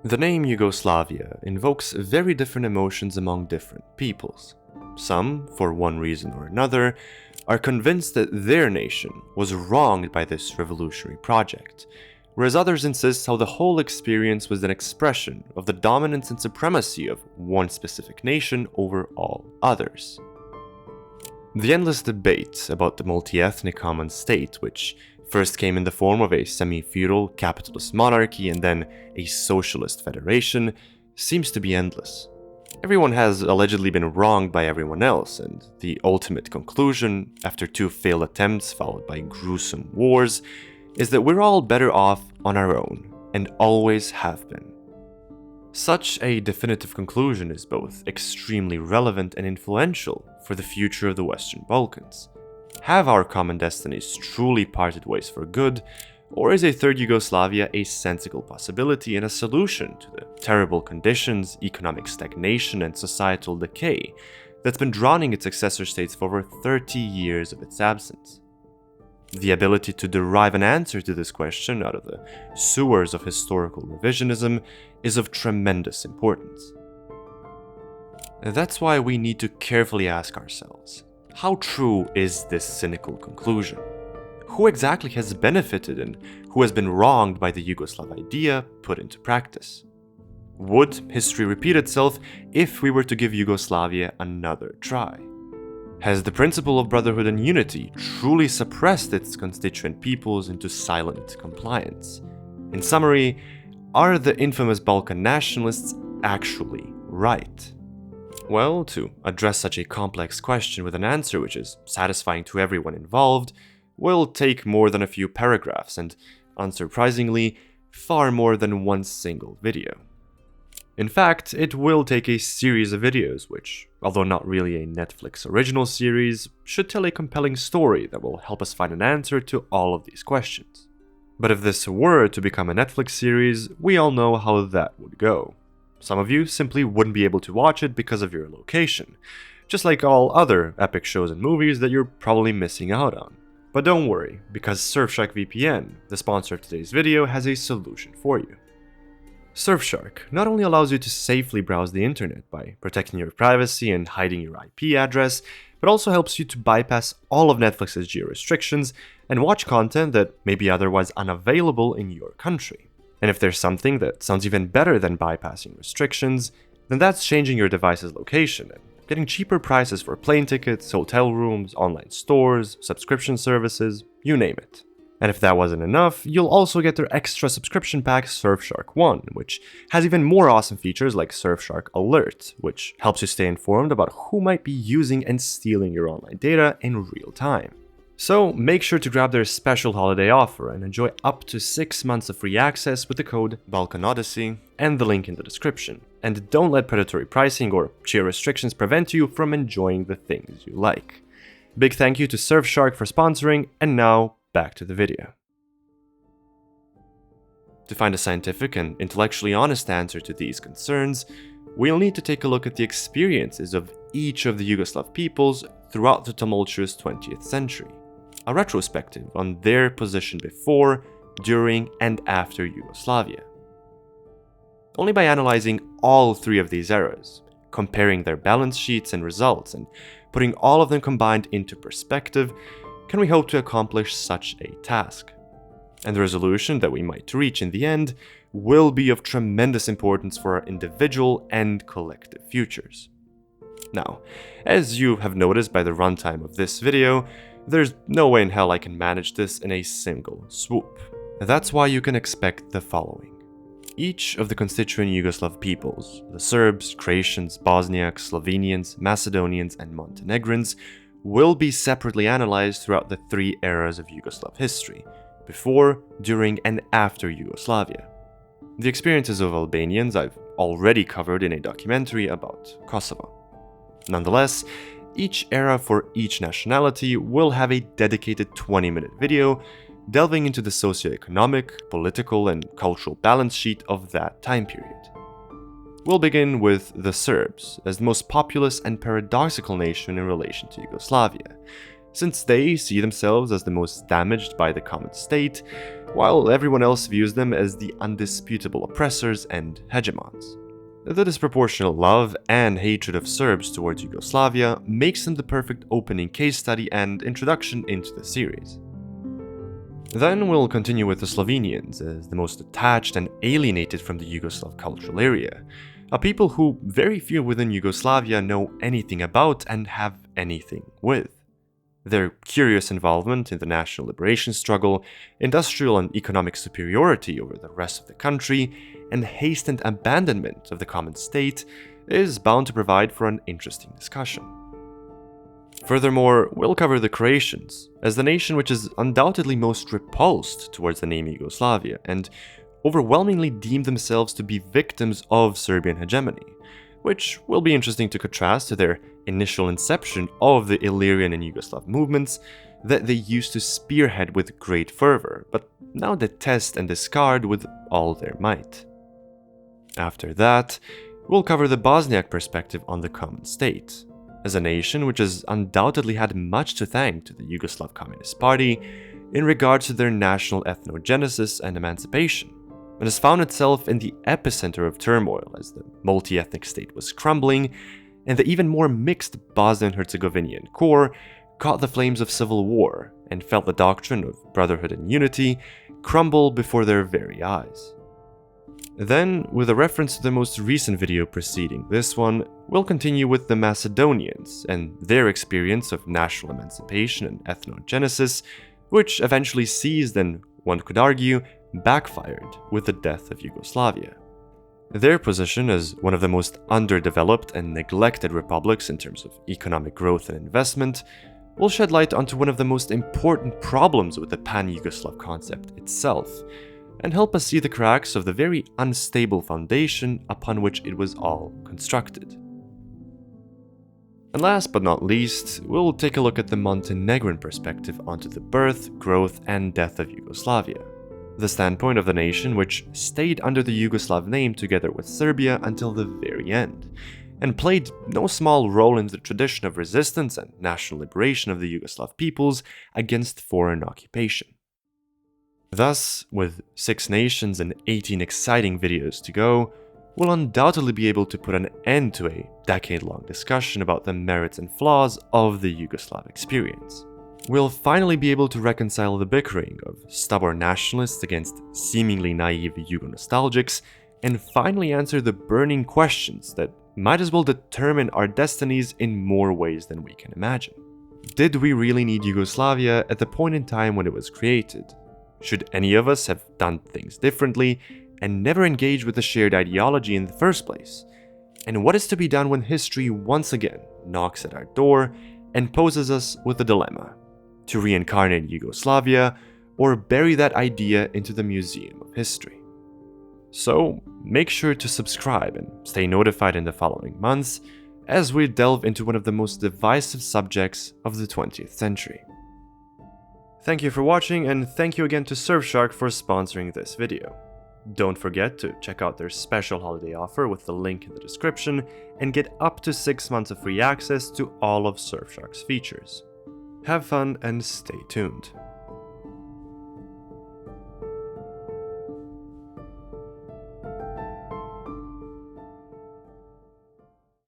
The name Yugoslavia invokes very different emotions among different peoples. Some, for one reason or another, are convinced that their nation was wronged by this revolutionary project, whereas others insist how the whole experience was an expression of the dominance and supremacy of one specific nation over all others. The endless debate about the multi-ethnic common state, which first came in the form of a semi-feudal capitalist monarchy and then a socialist federation, seems to be endless. Everyone has allegedly been wronged by everyone else, and the ultimate conclusion, after two failed attempts followed by gruesome wars, is that we're all better off on our own, and always have been. Such a definitive conclusion is both extremely relevant and influential for the future of the Western Balkans. Have our common destinies truly parted ways for good, or is a third Yugoslavia a sensible possibility and a solution to the terrible conditions, economic stagnation, and societal decay that's been drowning its successor states for over 30 years of its absence? The ability to derive an answer to this question out of the sewers of historical revisionism is of tremendous importance. That's why we need to carefully ask ourselves, how true is this cynical conclusion? Who exactly has benefited and who has been wronged by the Yugoslav idea put into practice? Would history repeat itself if we were to give Yugoslavia another try? Has the principle of brotherhood and unity truly suppressed its constituent peoples into silent compliance? In summary, are the infamous Balkan nationalists actually right? Well, to address such a complex question with an answer which is satisfying to everyone involved will take more than a few paragraphs and, unsurprisingly, far more than one single video. In fact, it will take a series of videos which, although not really a Netflix original series, should tell a compelling story that will help us find an answer to all of these questions. But if this were to become a Netflix series, we all know how that would go. Some of you simply wouldn't be able to watch it because of your location, just like all other epic shows and movies that you're probably missing out on. But don't worry, because Surfshark VPN, the sponsor of today's video, has a solution for you. Surfshark not only allows you to safely browse the internet by protecting your privacy and hiding your IP address, but also helps you to bypass all of Netflix's geo-restrictions and watch content that may be otherwise unavailable in your country. And if there's something that sounds even better than bypassing restrictions, then that's changing your device's location and getting cheaper prices for plane tickets, hotel rooms, online stores, subscription services, you name it. And if that wasn't enough, you'll also get their extra subscription pack Surfshark One, which has even more awesome features like Surfshark Alert, which helps you stay informed about who might be using and stealing your online data in real time. So make sure to grab their special holiday offer and enjoy up to 6 months of free access with the code BalkanOdyssey and the link in the description. And don't let predatory pricing or geo restrictions prevent you from enjoying the things you like. Big thank you to Surfshark for sponsoring, and now back to the video. To find a scientific and intellectually honest answer to these concerns, we'll need to take a look at the experiences of each of the Yugoslav peoples throughout the tumultuous 20th century. A retrospective on their position before, during, and after Yugoslavia. Only by analyzing all three of these eras, comparing their balance sheets and results, and putting all of them combined into perspective, can we hope to accomplish such a task. And the resolution that we might reach in the end will be of tremendous importance for our individual and collective futures. Now, as you have noticed by the runtime of this video, there's no way in hell I can manage this in a single swoop. That's why you can expect the following. Each of the constituent Yugoslav peoples, the Serbs, Croatians, Bosniaks, Slovenians, Macedonians, and Montenegrins, will be separately analyzed throughout the three eras of Yugoslav history, before, during, and after Yugoslavia. The experiences of Albanians I've already covered in a documentary about Kosovo. Nonetheless, each era for each nationality will have a dedicated 20-minute video delving into the socioeconomic, political, and cultural balance sheet of that time period. We'll begin with the Serbs, as the most populous and paradoxical nation in relation to Yugoslavia, since they see themselves as the most damaged by the common state, while everyone else views them as the undisputable oppressors and hegemons. The disproportionate love and hatred of Serbs towards Yugoslavia makes them the perfect opening case study and introduction into the series. Then we'll continue with the Slovenians as the most attached and alienated from the Yugoslav cultural area, a people who very few within Yugoslavia know anything about and have anything with. Their curious involvement in the national liberation struggle, industrial and economic superiority over the rest of the country, and hastened abandonment of the common state is bound to provide for an interesting discussion. Furthermore, we'll cover the Croatians, as the nation which is undoubtedly most repulsed towards the name Yugoslavia, and overwhelmingly deem themselves to be victims of Serbian hegemony, which will be interesting to contrast to their initial inception of the Illyrian and Yugoslav movements that they used to spearhead with great fervor, but now detest and discard with all their might. After that, we'll cover the Bosniak perspective on the common state, as a nation which has undoubtedly had much to thank to the Yugoslav Communist Party in regards to their national ethnogenesis and emancipation, and has found itself in the epicenter of turmoil as the multi-ethnic state was crumbling, and the even more mixed Bosnian-Herzegovinian core caught the flames of civil war and felt the doctrine of brotherhood and unity crumble before their very eyes. Then, with a reference to the most recent video preceding this one, we'll continue with the Macedonians and their experience of national emancipation and ethnogenesis, which eventually seized and, one could argue, backfired with the death of Yugoslavia. Their position as one of the most underdeveloped and neglected republics in terms of economic growth and investment will shed light onto one of the most important problems with the pan-Yugoslav concept itself, and help us see the cracks of the very unstable foundation upon which it was all constructed. And last but not least, we'll take a look at the Montenegrin perspective onto the birth, growth, and death of Yugoslavia, the standpoint of the nation which stayed under the Yugoslav name together with Serbia until the very end, and played no small role in the tradition of resistance and national liberation of the Yugoslav peoples against foreign occupation. Thus, with 6 nations and 18 exciting videos to go, we'll undoubtedly be able to put an end to a decade-long discussion about the merits and flaws of the Yugoslav experience. We'll finally be able to reconcile the bickering of stubborn nationalists against seemingly naive Yugo-nostalgics, and finally answer the burning questions that might as well determine our destinies in more ways than we can imagine. Did we really need Yugoslavia at the point in time when it was created? Should any of us have done things differently and never engaged with the shared ideology in the first place? And what is to be done when history once again knocks at our door and poses us with a dilemma? To reincarnate Yugoslavia or bury that idea into the Museum of History? So make sure to subscribe and stay notified in the following months as we delve into one of the most divisive subjects of the 20th century. Thank you for watching, and thank you again to Surfshark for sponsoring this video. Don't forget to check out their special holiday offer with the link in the description and get up to 6 months of free access to all of Surfshark's features. Have fun and stay tuned.